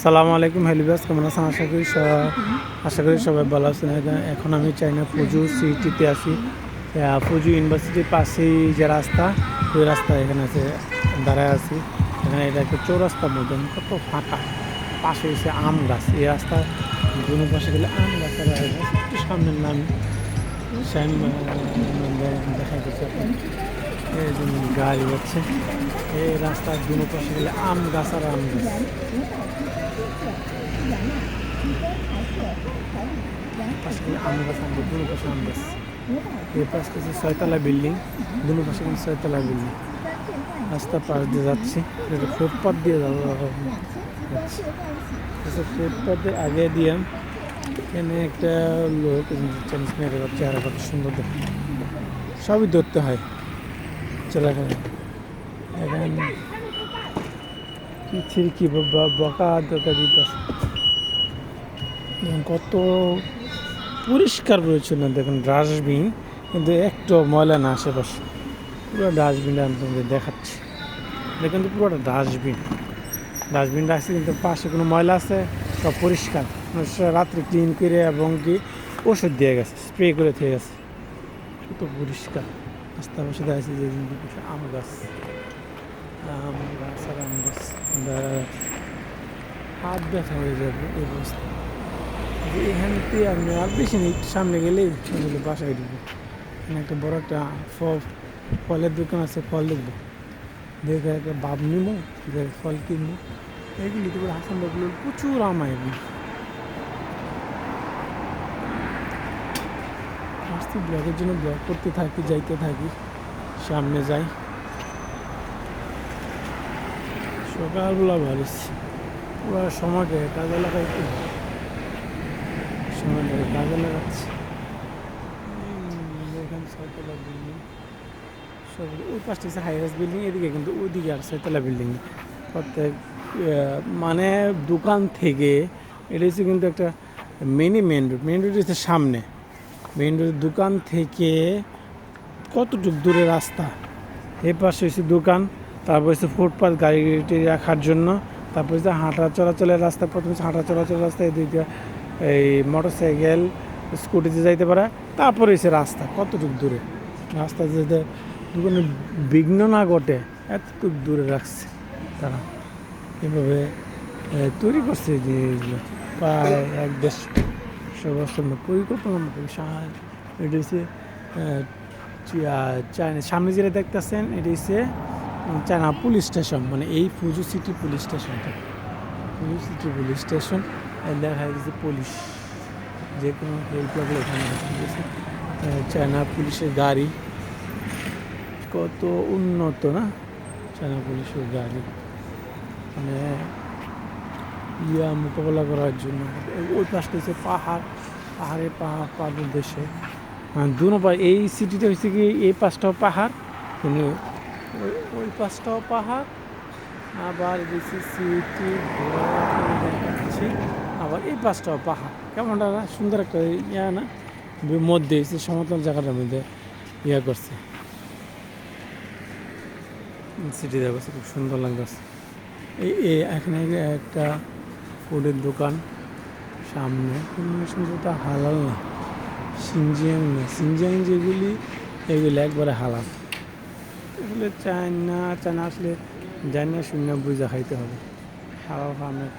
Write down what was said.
সালামু আলাইকুম হেলিবাস, কেমন আছেন? আশা করি সবাই ভালো আছেন। এখন আমি চাইনা ফুজু সিটিতে আছি। ফুজু ইউনিভার্সিটির পাশেই যে রাস্তা, ওই রাস্তা এখানে আছে, দাঁড়ায় আছি। এখানে এটা একটা চৌরাস্তার মধ্যে কত ফাঁকা, পাশে এসে আম গাছ। এই রাস্তা দুনো পাশে গেলে আম গাছ আর একটু সামনের নাম দেখা যাচ্ছে। এই জন্য গাড়ি যাচ্ছে, এই রাস্তার দুনো পাশে গেলে আম গাছ আর আম গাছ। পাশে গেলে আম গাছ, আম গাছ, দুনো পাশে আম গাছ। এই পাশে হচ্ছে ছয়তলা বিল্ডিং, দুনো পাশে কিন্তু ছয়তলা বিল্ডিং। রাস্তা পাশ দিয়ে যাচ্ছি, এটা ফুটপাথ দিয়ে যাচ্ছে। ফুটপাথের আগে দিয়ে এখানে একটা লোক চেহারা কত সুন্দর দেখে, সবই ধরতে হয় চেলাখানে। এখন কি বকা দরকার দিতেছে। কত পরিষ্কার পরিচ্ছন্ন দেখুন, ডাস্টবিন কিন্তু একটু ময়লা না আশেপাশে। পুরো ডাস্টবিনটা আমি তোমাদের দেখাচ্ছি, দেখুন তো পুরোটা ডাস্টবিন রাখছে, কিন্তু পাশে কোনো ময়লা আছে সব পরিষ্কার। রাত্রে ক্লিন করে এবং কি ওষুধ দিয়ে গেছে, স্প্রে করে থেকে গেছে, কত পরিষ্কার। রাস্তার পাশে আছে যে আম গাছ, আম গাছ আর আম গাছ। হাত ব্যথা হয়ে যাবে এই অবস্থা। এখান থেকে আমি আর বেশি নেই, একটু সামনে গেলেই বাসায় ঢুকবো। এখানে একটা বড় একটা ফলের দোকান আছে, ফল দেখবো, দেখে একটা ভাব নিবো, ফল কিনবো। এগুলি তো হাসান বাবুল প্রচুর আম এগুলি। আসছি ব্লগের জন্য, ব্লগ করতে থাকি, যাইতে থাকি, সামনে যাই। সকালবেলা ভারিস পুরো সময়কে কাজে লাগাই, সময়টাকে কাজে লাগাচ্ছি। এখানে ছয়তলা বিল্ডিং, সব ওই পাশটা হচ্ছে হাইরাস বিল্ডিং, এদিকে কিন্তু ওইদিকে আর ছয়তলা বিল্ডিং। প্রত্যেক মানে দোকান থেকে এটা হচ্ছে কিন্তু একটা মেন রোড হচ্ছে সামনে। মেন রোড দোকান থেকে কতটুকু দূরে রাস্তা, এই পাশে হচ্ছে দোকান, তারপর হচ্ছে ফুটপাথ গাড়ি রাখার জন্য, তারপর হচ্ছে হাঁটা চলাচলের রাস্তা। প্রথমে হাঁটা চলাচলের রাস্তা, এদিকে এই মোটরসাইকেল স্কুটিতে যাইতে পারে। তারপরে হচ্ছে রাস্তা, কতটুকু দূরে রাস্তা, যাতে দোকানে বিঘ্ন না ঘটে এতটুকু দূরে রাখছে তারা। এভাবে তৈরি করছে জিনিসগুলো প্রায় 1-1.5 বছর পরিকল্পনা মতো। এটা হচ্ছে চায়না, সামনে যেটা দেখতেছেন এটা হচ্ছে চায়না পুলিশ স্টেশন, মানে এই ফুজু সিটি পুলিশ স্টেশনটা, ফুজু সিটি পুলিশ স্টেশন। দেখা যাচ্ছে পুলিশ যে কোনো হেল্প লাগলে এখানে গেছে। চায়না পুলিশের গাড়ি কত উন্নত না, চায়না পুলিশের গাড়ি মানে মোকাবেলা করার জন্য। ওই পাশটা হচ্ছে পাহাড়ের দেশে দুনো পাশ। এই সিটিটা হচ্ছে কি, এই পাশটাও পাহাড়, কিন্তু ওই পাশটাও পাহাড়। আবার বেশি সিটি দেখাচ্ছি, আবার এই পাশটাও পাহাড়। কেমনটা সুন্দর একটা ইয়া না, মধ্যে এসে সমতল জায়গাটার মধ্যে ইয়া করছে সিটি দেখাচ্ছে, খুব সুন্দর লাগতেছে। এই এখানে একটা ফুডের দোকান সামনে, সুন্দরটা হালাল না, সিনজিয়াং না, সিনজিয়াং যেগুলি এগুলি একবারে হালাল। এগুলো চায়না আসলে জানি না, শূন্য বুঝা খাইতে হবে। হালাল ফার্মের